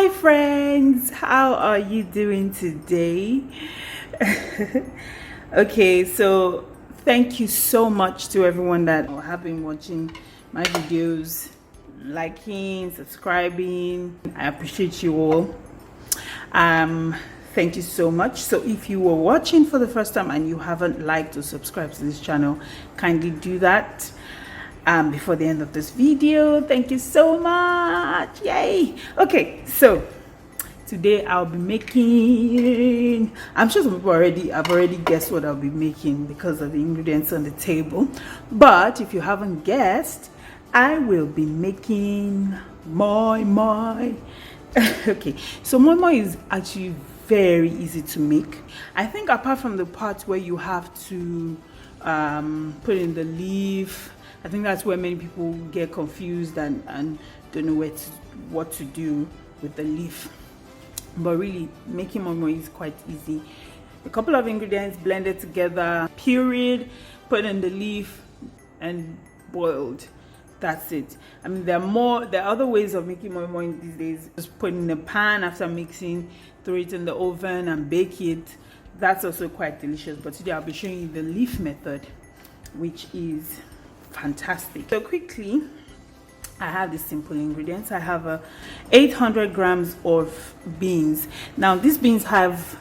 Hi friends, how are you doing today? Okay, so thank you so much to everyone that have been watching my videos, liking, subscribing. I appreciate you all. Thank you so much. So if you were watching for the first time and you haven't liked or subscribed to this channel, kindly do that before the end of this video. Thank you so much. Yay. Okay, so today I'll be making, I'm sure some people have already guessed what I'll be making because of the ingredients on the table, but if you haven't guessed, I will be making moimoi. Okay, so moimoi is actually very easy to make. I think apart from the part where you have to put in the leaf, I think that's where many people get confused and don't know what to do with the leaf. But really, making moimoi is quite easy. A couple of ingredients blended together, pureed, put in the leaf, and boiled. That's it. I mean, there are other ways of making moimoi these days. Just put it in a pan after mixing, throw it in the oven and bake it. That's also quite delicious. But today I'll be showing you the leaf method, which is fantastic. So quickly, I have the simple ingredients. I have 800 grams of beans. Now these beans have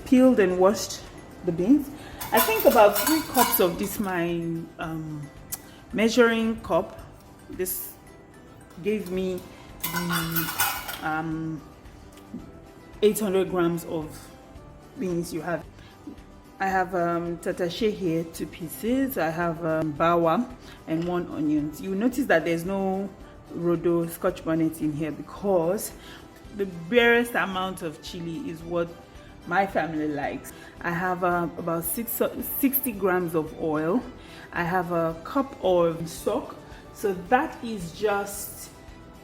peeled and washed the beans. I think about 3 cups of this, my measuring cup. This gave me the 800 grams of beans you have. I have tatashe here, 2 pieces. I have bawa and 1 onion. You will notice that there's no rodo scotch bonnet in here because the barest amount of chili is what my family likes. I have about 60 grams of oil. I have a cup of stock. So that is just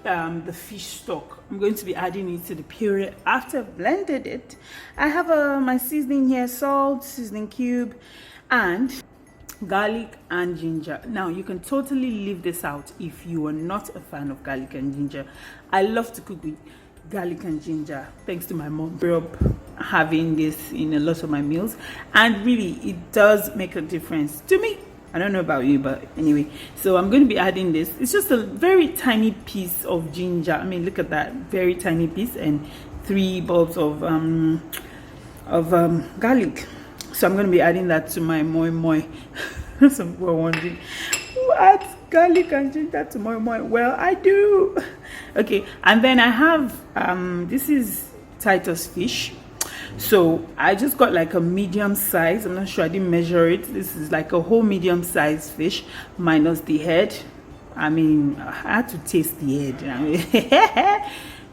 the fish stock. I'm going to be adding it to the puree after I've blended it. I have my seasoning here, salt, seasoning cube, and garlic and ginger. Now you can totally leave this out if you are not a fan of garlic and ginger. I love to cook with garlic and ginger thanks to my mom. Grew up having this in a lot of my meals, and really it does make a difference to me. I don't know about you, but anyway, so I'm going to be adding this. It's just a very tiny piece of ginger. I mean, look at that, very tiny piece, and 3 bulbs of garlic. So I'm going to be adding that to my moimoi. Some people are wondering, who adds garlic and ginger to moimoi? Well, I do. Okay, and then I have this is Titus fish. So I just got like a medium size. I'm not sure, I didn't measure it. This is like a whole medium size fish minus the head. I mean, I had to taste the head.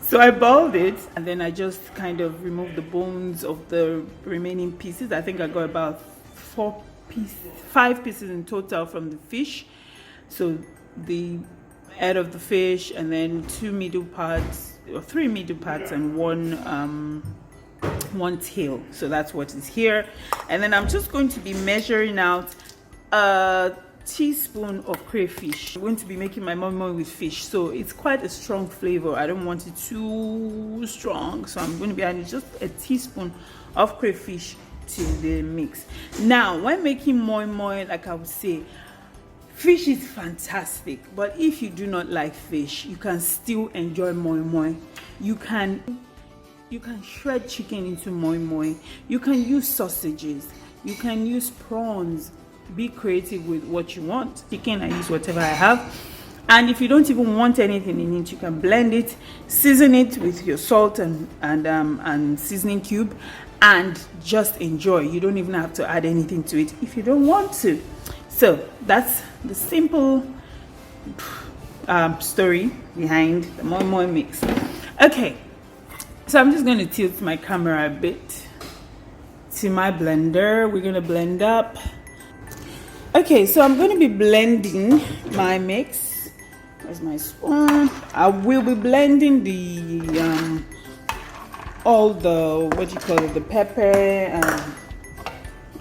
So I boiled it, and then I just kind of removed the bones of the remaining pieces. I think I got about 5 pieces in total from the fish. So the head of the fish, and then 2 middle parts or 3 middle parts, and one tail. So that's what is here. And then I'm just going to be measuring out a teaspoon of crayfish. I'm going to be making my moimoi with fish, so it's quite a strong flavor. I don't want it too strong, so I'm going to be adding just a teaspoon of crayfish to the mix. Now when making moimoi, like I would say, fish is fantastic, but if you do not like fish, you can still enjoy moimoi. You can shred chicken into moimoi. You can use sausages. You can use prawns. Be creative with what you want. Chicken, I use whatever I have. And if you don't even want anything in it, you can blend it, season it with your salt and seasoning cube, and just enjoy. You don't even have to add anything to it if you don't want to. So that's the simple story behind the moimoi mix. Okay. So I'm just going to tilt my camera a bit to my blender. We're going to blend up. Okay, so I'm going to be blending my mix. Where's my spoon? I will be blending the all the the pepper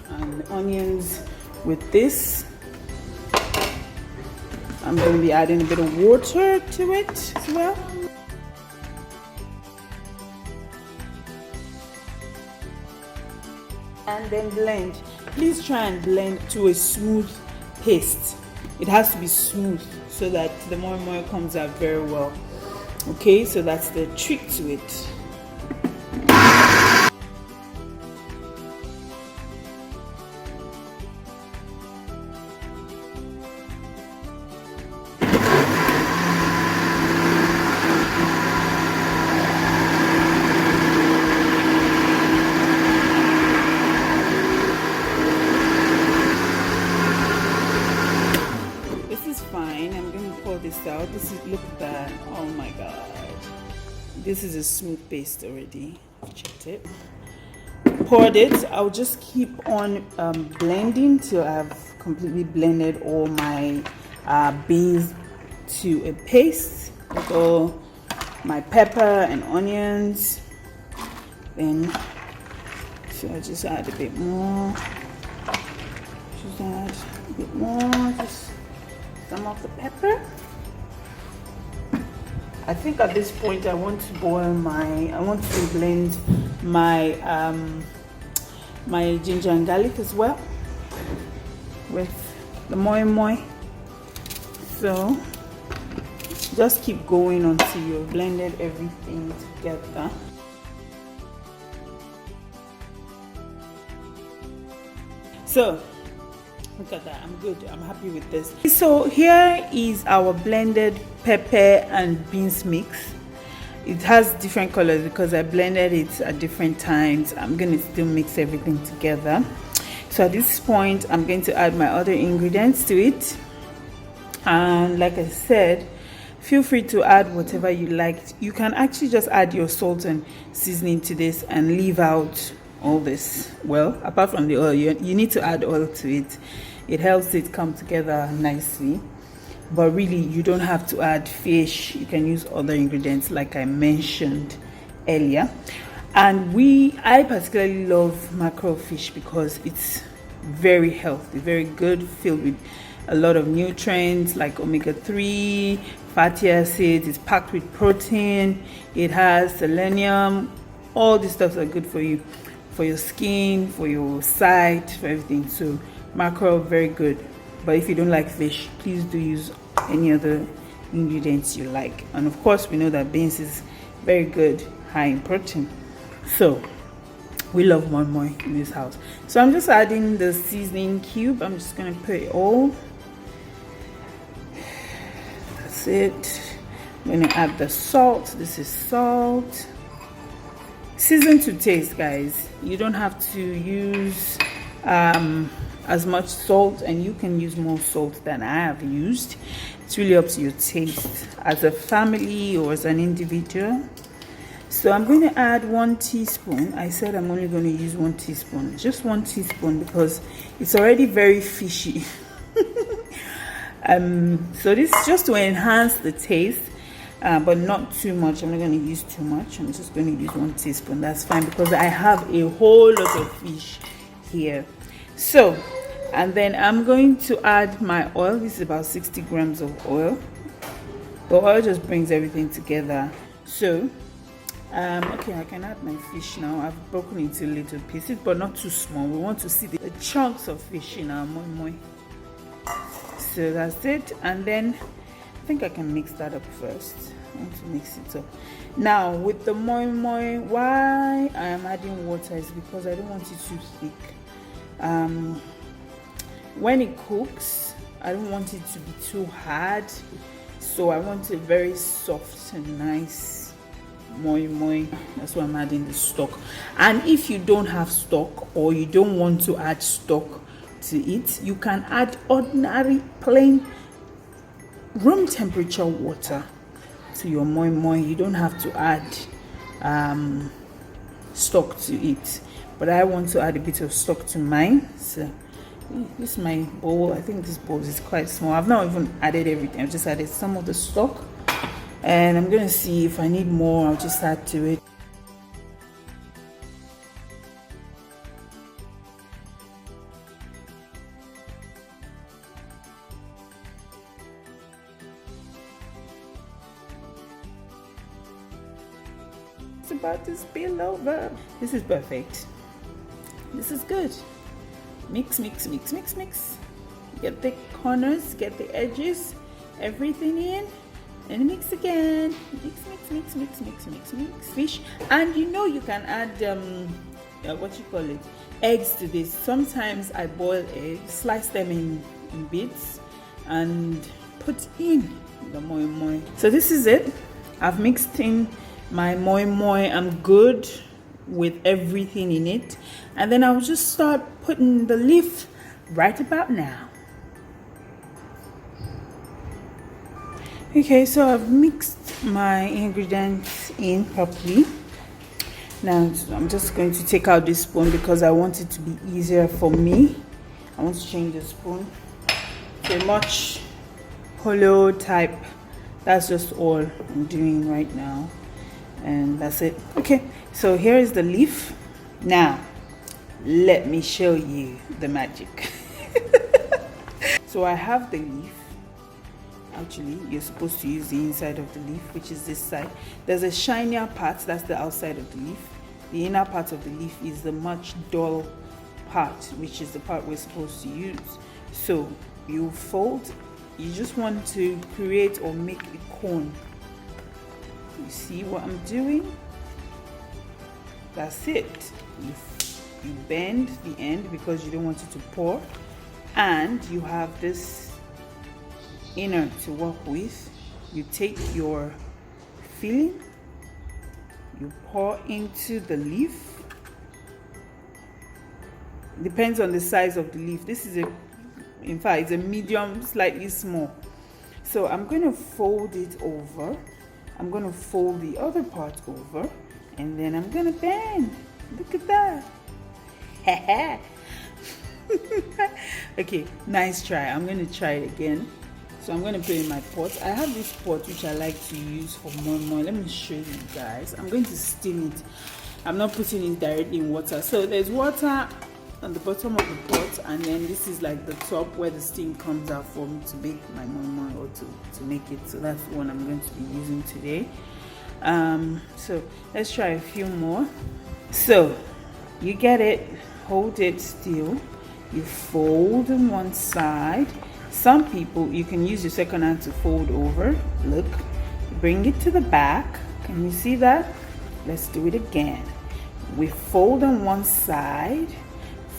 and onions with this. I'm going to be adding a bit of water to it as well. and then blend. Please try and blend to a smooth paste. It has to be smooth so that the moimoi comes out very well. Okay, so that's the trick to it. Out. This is, look at that. Oh my god, this is a smooth paste already. I've checked it, poured it. I'll just keep on blending till I've completely blended all my beans to a paste with all my pepper and onions. Then so I just add a bit more, just some of the pepper. I think at this point I want to blend my my ginger and garlic as well with the moimoi. So just keep going until you've blended everything together. So look at that, I'm good, I'm happy with this. So here is our blended pepper and beans mix. It has different colors because I blended it at different times. I'm going to still mix everything together. So at this point I'm going to add my other ingredients to it, and like I said, feel free to add whatever you like. You can actually just add your salt and seasoning to this and leave out all this. Well, apart from the oil, you need to add oil to it. It helps it come together nicely, but really you don't have to add fish. You can use other ingredients like I mentioned earlier. And I particularly love mackerel fish because it's very healthy, very good, filled with a lot of nutrients like omega-3 fatty acids. It's packed with protein, it has selenium. All these stuff are good for you, for your skin, for your sight, for everything. So mackerel, very good. But if you don't like fish, please do use any other ingredients you like. And of course we know that beans is very good, high in protein. So we love moimoi in this house. So I'm just adding the seasoning cube. I'm just gonna put it all. That's it. I'm gonna add the salt. This is salt. Season to taste, guys. You don't have to use as much salt, and you can use more salt than I have used. It's really up to your taste as a family or as an individual. So I'm going to add 1 teaspoon. I said I'm only going to use 1 teaspoon, just 1 teaspoon, because it's already very fishy. So this is just to enhance the taste, but not too much. I'm not going to use too much. I'm just going to use 1 teaspoon. That's fine because I have a whole lot of fish here. So, and then I'm going to add my oil. This is about 60 grams of oil. The oil just brings everything together. So okay, I can add my fish now. I've broken into little pieces, but not too small. We want to see the chunks of fish in our moimoi. So that's it. And then I think I can mix that up first. I want to mix it up. Now with the moimoi, why I am adding water is because I don't want it too thick. When it cooks, I don't want it to be too hard, so I want it very soft and nice moimoi. That's why I'm adding the stock. And if you don't have stock, or you don't want to add stock to it, you can add ordinary plain room temperature water to your moimoi. You don't have to add stock to it, but I want to add a bit of stock to mine. So this is my bowl. I think this bowl is quite small. I've not even added everything. I've just added some of the stock, and I'm gonna see if I need more. I'll just add to it. It's about to spill over. This is perfect. This is good. Mix, mix, mix, mix, mix. Get the corners, get the edges, everything in, and mix again. Mix, mix, mix, mix, mix, mix, mix. Fish, and you know you can add what you call it, eggs to this. Sometimes I boil eggs, slice them in bits, and put in the moimoi. So this is it. I've mixed in my moimoi. I'm good with everything in it, and then I'll just start putting the leaf right about now. Okay, so I've mixed my ingredients in properly. Now I'm just going to take out this spoon because I want it to be easier for me. I want to change the spoon to a much hollow type. That's just all I'm doing right now, and that's it. Okay, so here is the leaf. Now let me show you the magic. So I have the leaf. Actually, you're supposed to use the inside of the leaf, which is this side. There's a shinier part, that's the outside of the leaf. The inner part of the leaf is the much dull part, which is the part we're supposed to use. So you fold. You just want to create or make a cone. You see what I'm doing? That's it. You bend the end because you don't want it to pour, and you have this inner to work with. You take your filling, you pour into the leaf. Depends on the size of the leaf. This is in fact, it's a medium, slightly small. So I'm going to fold it over. I'm going to fold the other part over, and then I'm going to bend. Look at that. Okay, nice try. I'm going to try it again. So I'm going to put in my pot. I have this pot which I like to use for moimoi. Let me show you guys. I'm going to steam it. I'm not putting it directly in water. So there's water on the bottom of the pot, and then this is like the top where the steam comes out for me to make my moimoi, or to make it. So that's the one I'm going to be using today. So let's try a few more. So you get it, hold it still, you fold on one side. Some people, you can use your second hand to fold over. Look, bring it to the back. Can you see that? Let's do it again. We fold on one side,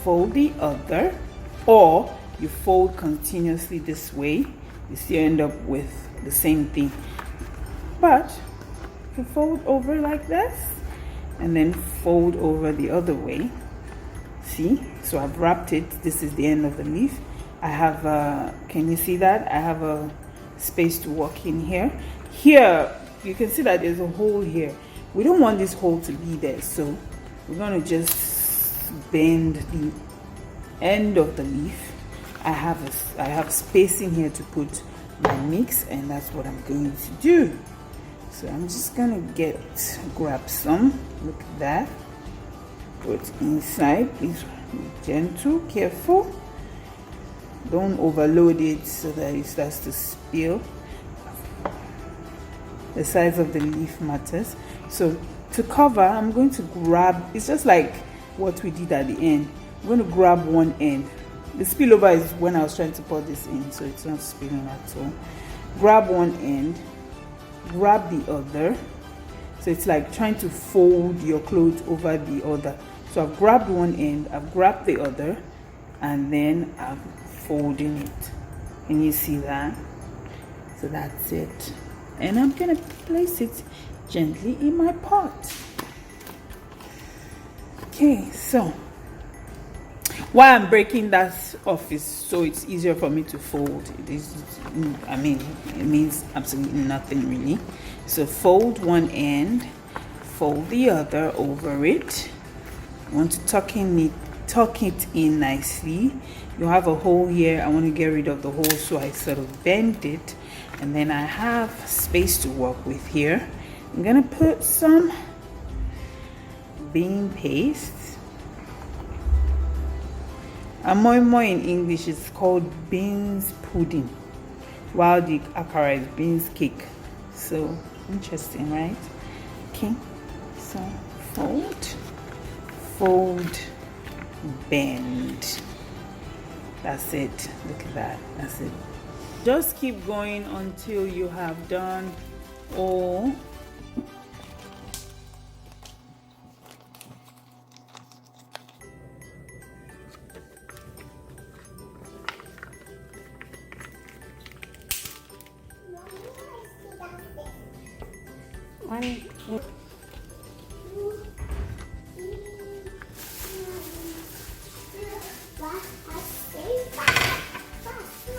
fold the other, or you fold continuously this way. You still end up with the same thing. But you fold over like this, and then fold over the other way. See? So I've wrapped it. This is the end of the leaf. I have can you see that? I have a space to work in here. Here, you can see that there's a hole here. We don't want this hole to be there, so we're going to just bend the end of the leaf. I have space in here to put my mix, and that's what I'm going to do. So I'm just going to grab some. Look at that. Put inside. Please be gentle, careful. Don't overload it so that it starts to spill. The size of the leaf matters. So to cover, I'm going to grab, it's just like what we did at the end. I'm going to grab one end. The spillover is when I was trying to pour this in, so it's not spilling at all. Grab one end, grab the other. So it's like trying to fold your clothes over the other. So I've grabbed one end, I've grabbed the other, and then I'm folding it. Can you see that? So that's it. And I'm gonna place it gently in my pot. Okay, so while I'm breaking that off is so it's easier for me to fold. It means absolutely nothing really. So fold one end, fold the other over it. I want to tuck it in nicely. You have a hole here. I want to get rid of the hole, so I sort of bend it, and then I have space to work with here. I'm gonna put some bean paste. A moimoi in English is called beans pudding, while the akara is beans cake. So interesting, right? Okay, so fold, bend. That's it. Look at that. That's it. Just keep going until you have done all.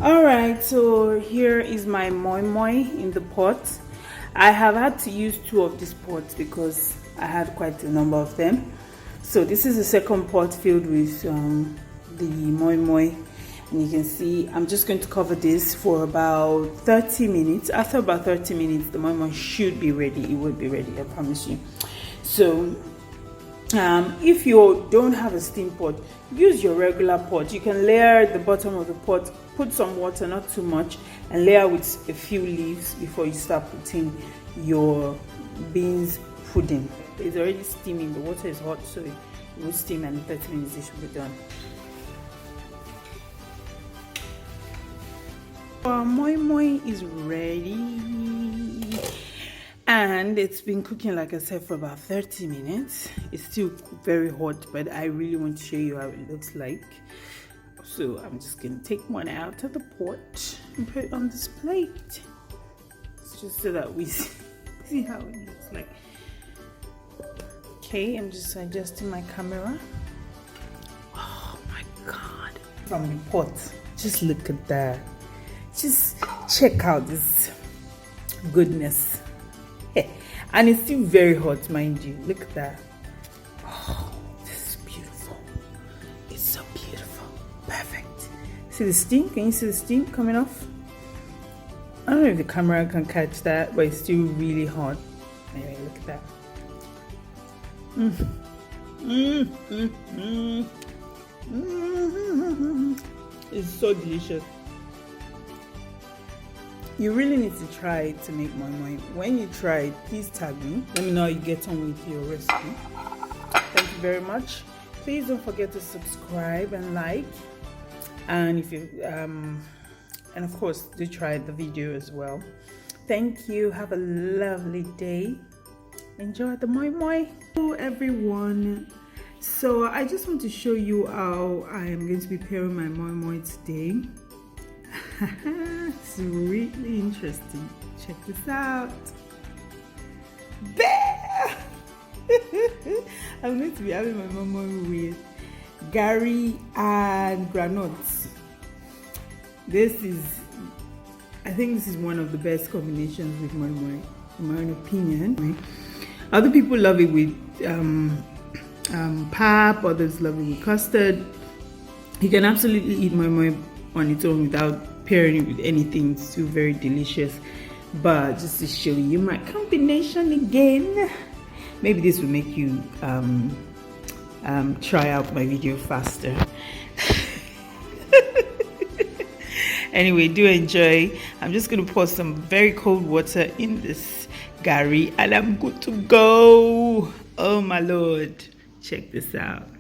Alright, so here is my moimoi in the pot. I have had to use 2 of these pots because I had quite a number of them. So this is the second pot filled with the moimoi. And you can see I'm just going to cover this for about 30 minutes. After about 30 minutes, the moimoi should be ready. It will be ready, I promise you. So if you don't have a steam pot, use your regular pot. You can layer the bottom of the pot, put some water, not too much, and layer with a few leaves before you start putting your beans pudding. It's already steaming. The water is hot, so it will steam, and in 30 minutes it should be done. Our moimoi is ready, and it's been cooking, like I said, for about 30 minutes. It's still very hot, but I really want to show you how it looks like. So I'm just gonna take one out of the pot and put it on this plate. It's just so that we see how it looks like. Okay, I'm just adjusting my camera. Oh my god. From the pot, just look at that. Just check out this goodness. And it's still very hot, mind you. Look at that. Oh, this is beautiful. It's so beautiful. Perfect. See the steam? Can you see the steam coming off? I don't know if the camera can catch that, but it's still really hot. Anyway, look at that. It's so delicious. You really need to try it to make moimoi. When you try it, please tag me. Let me know how you get on with your recipe. Thank you very much. Please don't forget to subscribe and like. And if you and of course do try the video as well. Thank you. Have a lovely day. Enjoy the moimoi. Hello everyone. So I just want to show you how I am going to be preparing my moimoi today. It's really interesting. Check this out. There! I'm going to be having my moimoi with gari and granuts. I think this is one of the best combinations with moimoi, in my own opinion. Other people love it with pap, others love it with custard. You can absolutely eat moimoi on its own without pairing it with anything. It's still very delicious. But just to show you my combination again, maybe this will make you try out my video faster. Anyway, do enjoy. I'm just going to pour some very cold water in this gari and I'm good to go. Oh my lord, check this out.